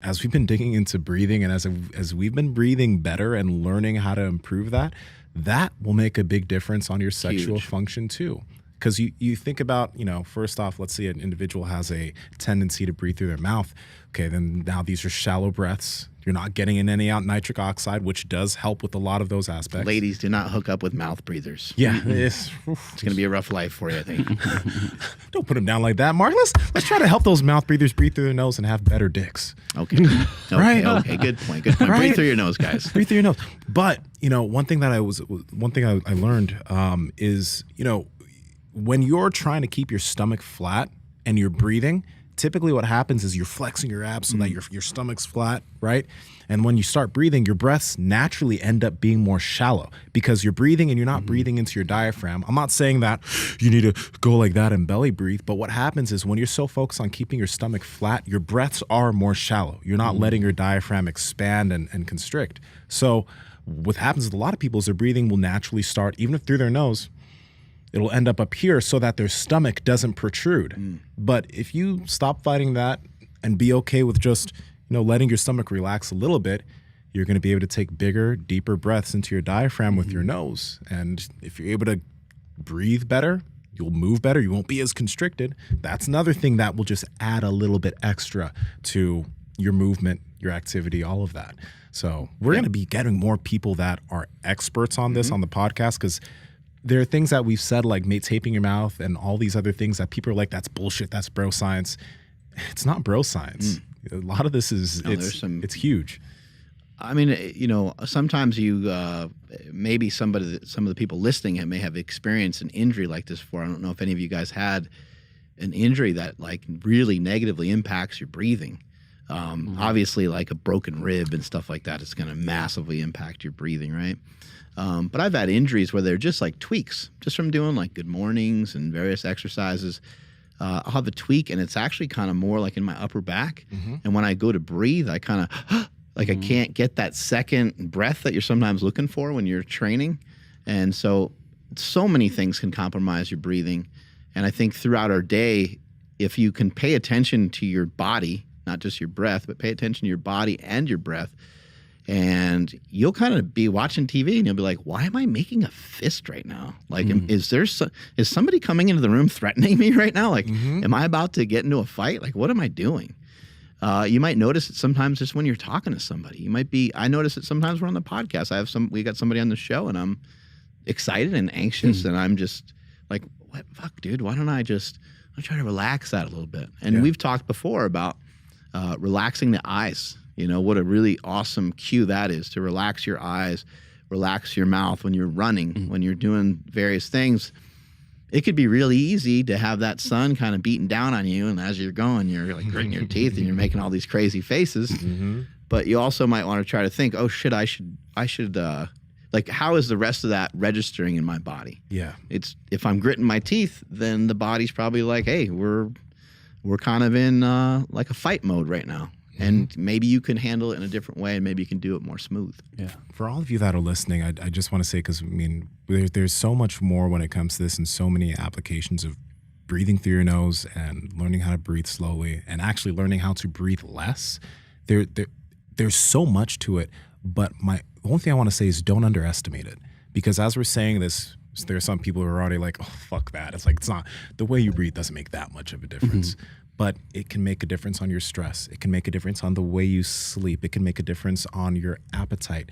As we've been digging into breathing and as we've been breathing better and learning how to improve that, that will make a big difference on your sexual Huge. function too. Because you think about, first off, let's say an individual has a tendency to breathe through their mouth. Okay, then now these are shallow breaths. You're not getting in any out nitric oxide, which does help with a lot of those aspects. Ladies, do not hook up with mouth breathers. Yeah, It's going to be a rough life for you, I think. Don't put them down like that, Mark. Let's try to help those mouth breathers breathe through their nose and have better dicks. Okay. Right. Okay. Good point. Good point. Right? Breathe through your nose, guys. Breathe through your nose. But one thing I learned is when you're trying to keep your stomach flat and you're breathing, typically what happens is you're flexing your abs so that your stomach's flat, right? And when you start breathing, your breaths naturally end up being more shallow because you're breathing and you're not breathing into your diaphragm. I'm not saying that you need to go like that and belly breathe, but what happens is when you're so focused on keeping your stomach flat, your breaths are more shallow. You're not letting your diaphragm expand and constrict. So what happens with a lot of people is their breathing will naturally start, even if through their nose, it'll end up here so that their stomach doesn't protrude. But if you stop fighting that and be okay with just, letting your stomach relax a little bit, you're going to be able to take bigger, deeper breaths into your diaphragm with your nose. And if you're able to breathe better, you'll move better. You won't be as constricted. That's another thing that will just add a little bit extra to your movement, your activity, all of that. So we're going to be getting more people that are experts on this on the podcast because there are things that we've said like taping your mouth and all these other things that people are like, that's bullshit, that's bro science. It's not bro science. A lot of this is, it's huge. I mean, sometimes maybe some of the people listening may have experienced an injury like this before. I don't know if any of you guys had an injury that like really negatively impacts your breathing. Obviously like a broken rib and stuff like that, it's going to massively impact your breathing, right? But I've had injuries where they're just like tweaks, just from doing like good mornings and various exercises. I'll have a tweak and it's actually kind of more like in my upper back. And when I go to breathe, I kind of like I can't get that second breath that you're sometimes looking for when you're training. And so many things can compromise your breathing. And I think throughout our day, if you can pay attention to your body, not just your breath, but pay attention to your body and your breath, and you'll kind of be watching TV and you'll be like, why am I making a fist right now? Like, is somebody coming into the room threatening me right now? Like, am I about to get into a fight? Like, what am I doing? You might notice it sometimes just when you're talking to somebody. I notice it sometimes we're on the podcast. We got somebody on the show and I'm excited and anxious and I'm just like, what fuck, dude? Why don't I try to relax that a little bit? And we've talked before about relaxing the eyes. What a really awesome cue that is to relax your eyes, relax your mouth when you're running, when you're doing various things. It could be really easy to have that sun kind of beating down on you. And as you're going, you're like gritting your teeth and you're making all these crazy faces. But you also might want to try to think, oh shit, I should like, how is the rest of that registering in my body? Yeah. If I'm gritting my teeth, then the body's probably like, hey, we're kind of in like a fight mode right now. And maybe you can handle it in a different way and maybe you can do it more smooth. Yeah. For all of you that are listening, I just want to say, because, there's so much more when it comes to this and so many applications of breathing through your nose and learning how to breathe slowly and actually learning how to breathe less. There's so much to it. But the only thing I want to say is don't underestimate it. Because as we're saying this, there are some people who are already like, oh, fuck that. It's like, it's not, the way you breathe doesn't make that much of a difference. But it can make a difference on your stress. It can make a difference on the way you sleep. It can make a difference on your appetite,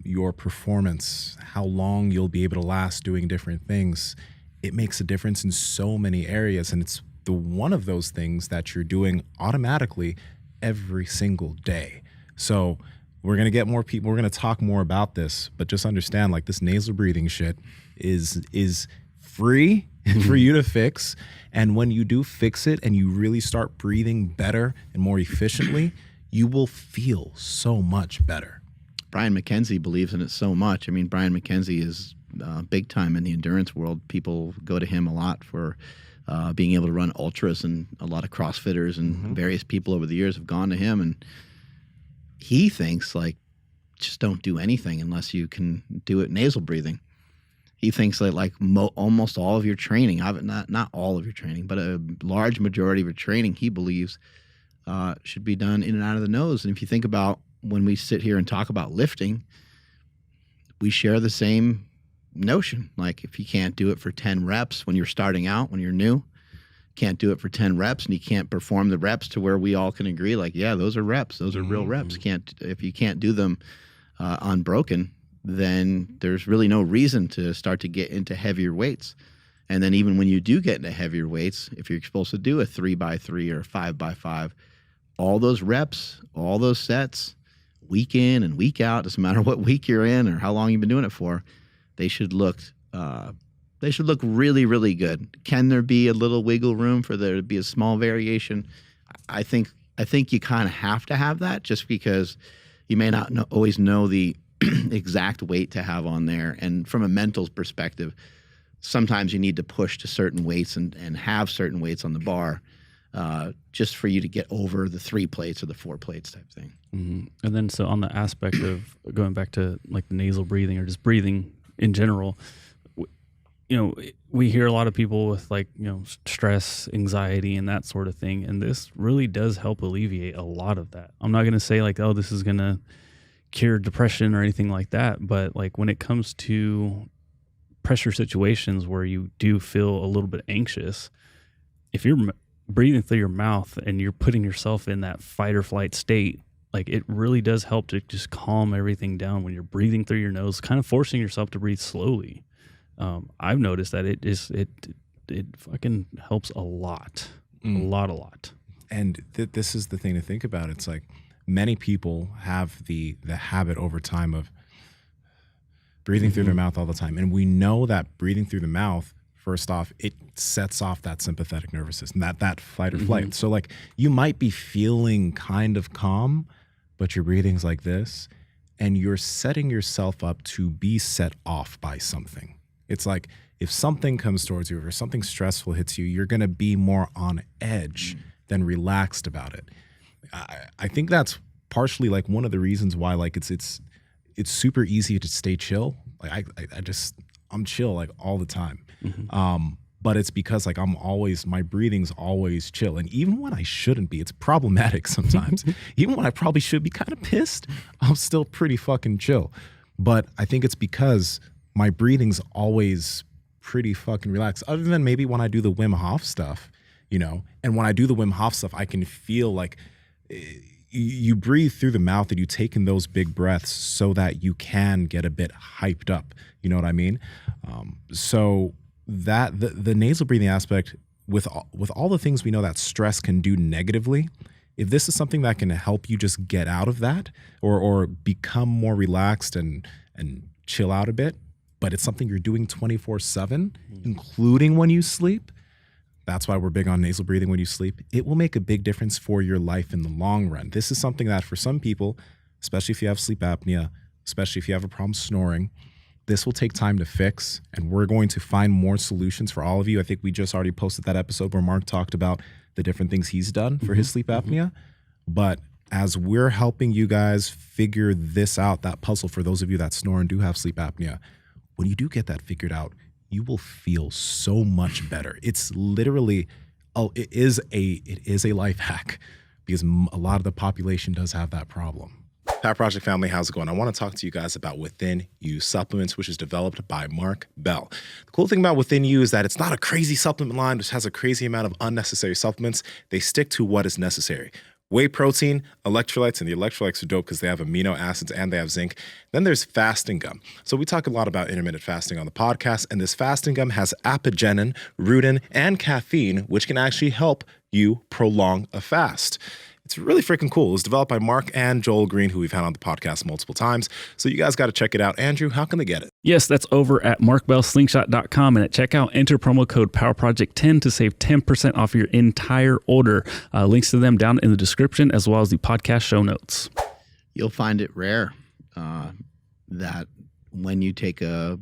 your performance, how long you'll be able to last doing different things. It makes a difference in so many areas. And it's one of those things that you're doing automatically every single day. So we're going to get more people. We're going to talk more about this. But just understand, like, this nasal breathing shit is free for you to fix. And when you do fix it and you really start breathing better and more efficiently, you will feel so much better. Brian McKenzie believes in it so much. I mean, Brian McKenzie is big time in the endurance world. People go to him a lot for being able to run ultras, and a lot of CrossFitters and various people over the years have gone to him. And he thinks, like, just don't do anything unless you can do it nasal breathing. He thinks that almost all of your training, not all of your training, but a large majority of your training, he believes should be done in and out of the nose. And if you think about when we sit here and talk about lifting, we share the same notion. Like if you can't do it for 10 reps when you're starting out, when you're new, can't do it for 10 reps and you can't perform the reps to where we all can agree, like, yeah, those are reps. Those are real reps. If you can't do them unbroken, then there's really no reason to start to get into heavier weights. And then even when you do get into heavier weights, if you're supposed to do a 3x3 or a 5x5, all those reps, all those sets, week in and week out, doesn't matter what week you're in or how long you've been doing it for, they should look really, really good. Can there be a little wiggle room for there to be a small variation? I think you kind of have to have that, just because you may not always know the exact weight to have on there. And from a mental perspective, sometimes you need to push to certain weights and have certain weights on the bar just for you to get over the 3 plates or the 4 plates type thing. Mm-hmm. And then so on the aspect of going back to like the nasal breathing or just breathing in general, we hear a lot of people with like, stress, anxiety, and that sort of thing. And this really does help alleviate a lot of that. I'm not going to say like, oh, this is going to cure depression or anything like that. But like when it comes to pressure situations where you do feel a little bit anxious, if you're breathing through your mouth and you're putting yourself in that fight or flight state, like it really does help to just calm everything down when you're breathing through your nose, kind of forcing yourself to breathe slowly. I've noticed that it fucking helps a lot, a lot. And this is the thing to think about. It's like many people have the habit over time of breathing through their mouth all the time. And we know that breathing through the mouth, first off, it sets off that sympathetic nervous system, that fight or flight. So like you might be feeling kind of calm, but your breathing's like this, and you're setting yourself up to be set off by something. It's like if something comes towards you or something stressful hits you, you're going to be more on edge than relaxed about it. I think that's partially like one of the reasons why like it's super easy to stay chill. Like I'm chill like all the time. But it's because like my breathing's always chill. And even when I shouldn't be, it's problematic sometimes. Even when I probably should be kind of pissed, I'm still pretty fucking chill. But I think it's because my breathing's always pretty fucking relaxed, other than maybe when I do the Wim Hof stuff, and when I do the Wim Hof stuff, I can feel like you breathe through the mouth and you take in those big breaths so that you can get a bit hyped up. You know what I mean? So that the nasal breathing aspect with all the things we know that stress can do negatively, if this is something that can help you just get out of that or become more relaxed and chill out a bit, but it's something you're doing 24/7, including when you sleep, that's why we're big on nasal breathing when you sleep. It will make a big difference for your life in the long run. This is something that for some people, especially if you have sleep apnea, especially if you have a problem snoring, this will take time to fix, and we're going to find more solutions for all of you. I think we just already posted that episode where Mark talked about the different things he's done for his sleep apnea. But as we're helping you guys figure this out, that puzzle for those of you that snore and do have sleep apnea, when you do get that figured out, you will feel so much better. It's literally, it is a life hack because a lot of the population does have that problem. Power Project family, how's it going? I want to talk to you guys about Within You supplements, which is developed by Mark Bell. The cool thing about Within You is that it's not a crazy supplement line which has a crazy amount of unnecessary supplements. They stick to what is necessary. Whey protein, electrolytes, and the electrolytes are dope because they have amino acids and they have zinc. Then there's fasting gum. So we talk a lot about intermittent fasting on the podcast, and this fasting gum has apigenin, rutin, and caffeine, which can actually help you prolong a fast. It's really freaking cool. It was developed by Mark and Joel Green, who we've had on the podcast multiple times. So you guys got to check it out. Andrew, how can they get it? Yes, that's over at markbellslingshot.com. And at checkout, enter promo code PowerProject10 to save 10% off your entire order. Links to them down in the description, as well as the podcast show notes. You'll find it rare that when you take a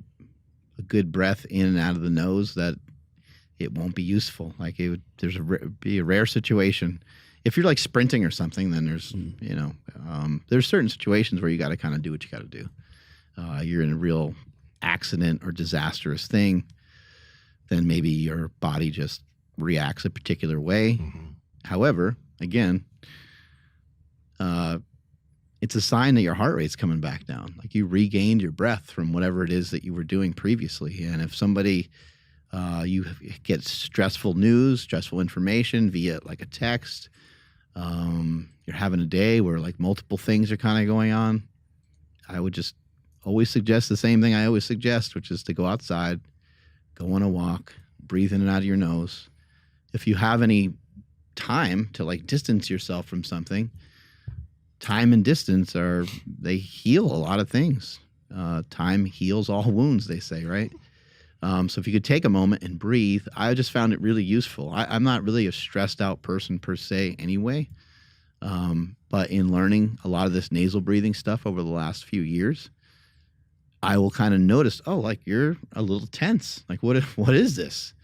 good breath in and out of the nose, that it won't be useful. Like there's be a rare situation. If you're like sprinting or something, then there's, there's certain situations where you got to kind of do what you got to do. You're in a real accident or disastrous thing, then maybe your body just reacts a particular way. However, again, it's a sign that your heart rate's coming back down. Like you regained your breath from whatever it is that you were doing previously. And if somebody, you get stressful news, stressful information via like a text, you're having a day where like multiple things are kind of going on, I would just always suggest the same thing I always suggest, which is to go outside, go on a walk, breathe in and out of your nose. If you have any time to like distance yourself from something, time and distance they heal a lot of things. Time heals all wounds, they say, right? So if you could take a moment and breathe, I just found it really useful. I'm not really a stressed out person per se anyway. But in learning a lot of this nasal breathing stuff over the last few years, I will kind of notice, oh, like you're a little tense. Like what is this?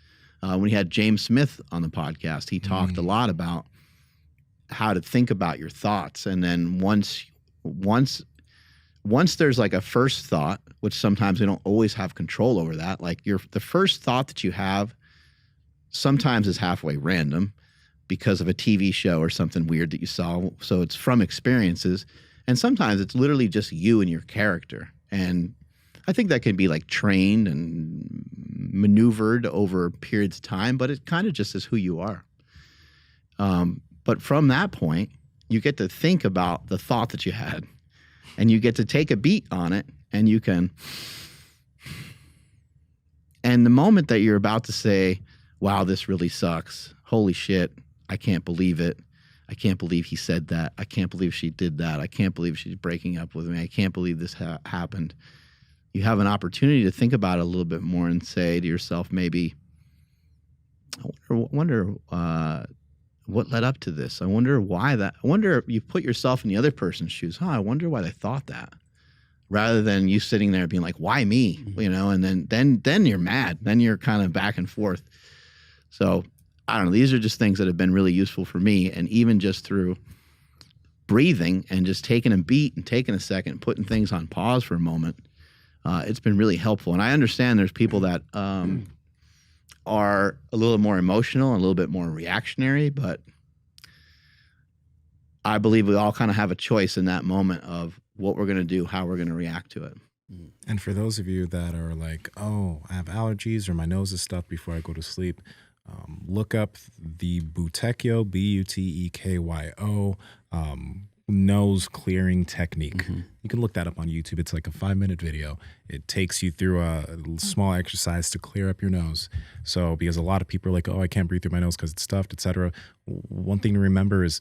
When we had James Smith on the podcast, he talked a lot about how to think about your thoughts. And then once there's like a first thought, which sometimes we don't always have control over that, like the first thought that you have sometimes is halfway random because of a TV show or something weird that you saw. So it's from experiences. And sometimes it's literally just you and your character. And I think that can be like trained and maneuvered over periods of time, but it kind of just is who you are. But from that point, you get to think about the thought that you had, and you get to take a beat on it, and you can. And the moment that you're about to say, wow, this really sucks. Holy shit. I can't believe it. I can't believe he said that. I can't believe she did that. I can't believe she's breaking up with me. I can't believe this happened. You have an opportunity to think about it a little bit more and say to yourself, maybe, I wonder what led up to this. I wonder why that. I wonder if you put yourself in the other person's shoes. I wonder why they thought that. Rather than you sitting there being like, why me? You know, and then you're mad. Then you're kind of back and forth. So I don't know. These are just things that have been really useful for me. And even just through breathing and just taking a beat and taking a second, putting things on pause for a moment, it's been really helpful. And I understand there's people that are a little more emotional and a little bit more reactionary, but I believe we all kind of have a choice in that moment of what we're going to do, how we're going to react to it. And for those of you that are like, oh, I have allergies or my nose is stuffed before I go to sleep, look up the Butekyo, Butekyo, nose clearing technique. You can look that up on YouTube. It's like a 5-minute video. It takes you through a small exercise to clear up your nose. So because a lot of people are like, oh, I can't breathe through my nose because it's stuffed, etc. One thing to remember is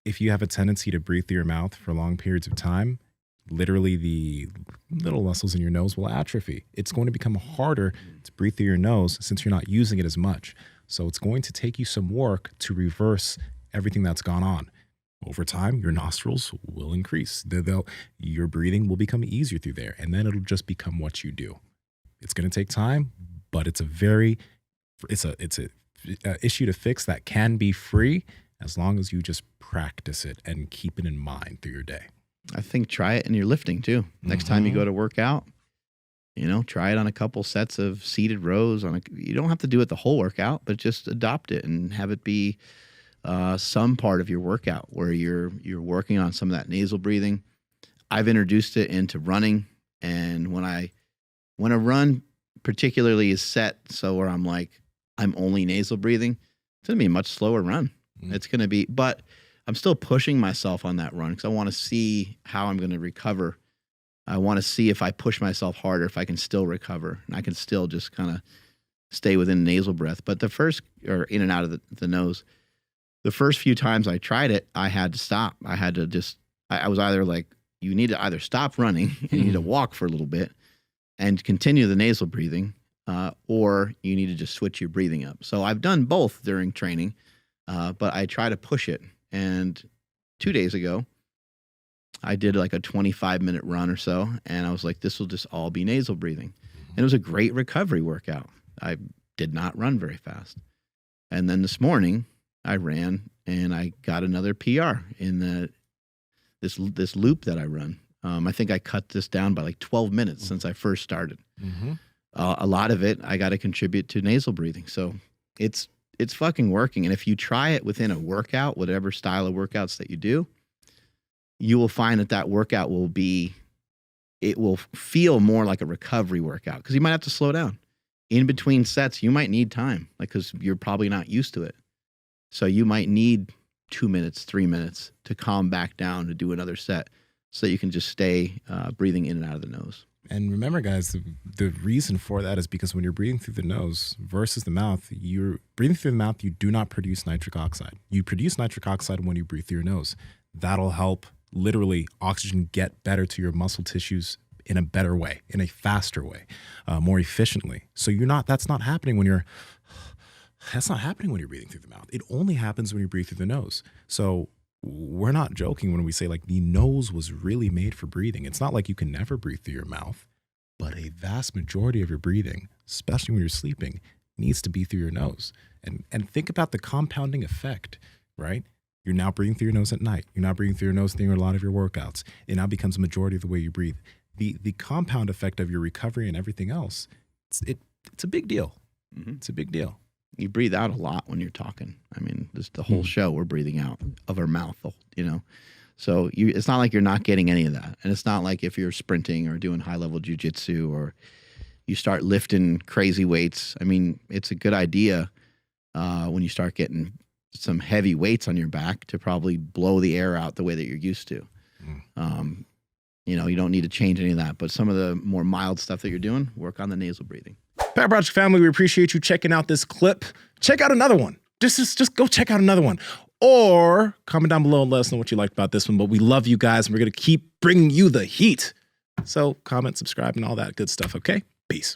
if you have a tendency to breathe through your mouth for long periods of time, literally the little muscles in your nose will atrophy. It's going to become harder to breathe through your nose since you're not using it as much. So it's going to take you some work to reverse everything that's gone on. Over time, your nostrils will increase. Your breathing will become easier through there, and then it'll just become what you do. It's going to take time, but it's a issue to fix that can be free as long as you just practice it and keep it in mind through your day. I think try it in your lifting too. Next time you go to work out, try it on a couple sets of seated rows. You don't have to do it the whole workout, but just adopt it and have it be some part of your workout where you're working on some of that nasal breathing. I've introduced it into running, and when a run particularly is set so where I'm only nasal breathing, it's gonna be a much slower run. It's gonna be, but I'm still pushing myself on that run because I want to see how I'm going to recover. I want to see if I push myself harder, if I can still recover, and I can still just kind of stay within nasal breath. But or in and out of the nose, the first few times I tried it, I had to stop. I had to I was either like, you need to either stop running and you need to walk for a little bit and continue the nasal breathing, or you need to just switch your breathing up. So I've done both during training, but I try to push it. And 2 days ago, I did like a 25-minute run or so, and I was like, this will just all be nasal breathing. And it was a great recovery workout. I did not run very fast. And then this morning, I ran, and I got another PR in this loop that I run. I think I cut this down by like 12 minutes since I first started. A lot of it, I got to contribute to nasal breathing. So it's fucking working. And if you try it within a workout, whatever style of workouts that you do, you will find that workout it will feel more like a recovery workout because you might have to slow down. In between sets, you might need time, like, because you're probably not used to it. So you might need 2 minutes, 3 minutes to calm back down to do another set so that you can just stay breathing in and out of the nose. And remember, guys, the reason for that is because when you're breathing through the nose versus the mouth, you're breathing through the mouth, you do not produce nitric oxide. You produce nitric oxide when you breathe through your nose. That'll help literally oxygen get better to your muscle tissues in a better way, in a faster way, more efficiently. So that's not happening when you're breathing through the mouth. It only happens when you breathe through the nose. So we're not joking when we say like the nose was really made for breathing. It's not like you can never breathe through your mouth, but a vast majority of your breathing, especially when you're sleeping, needs to be through your nose. And think about the compounding effect, right? You're now breathing through your nose at night. You're not breathing through your nose during a lot of your workouts. It now becomes a majority of the way you breathe. The compound effect of your recovery and everything else, it's a big deal. Mm-hmm. It's a big deal. You breathe out a lot when you're talking. I mean, just the whole show, we're breathing out of our mouth, you know? So it's not like you're not getting any of that. And it's not like if you're sprinting or doing high-level jiu-jitsu or you start lifting crazy weights. I mean, it's a good idea when you start getting some heavy weights on your back to probably blow the air out the way that you're used to. You know, you don't need to change any of that. But some of the more mild stuff that you're doing, work on the nasal breathing. Power Project family, we appreciate you checking out this clip. Check out another one. Just go check out another one. Or comment down below and let us know what you liked about this one. But we love you guys, and we're going to keep bringing you the heat. So comment, subscribe, and all that good stuff, okay? Peace.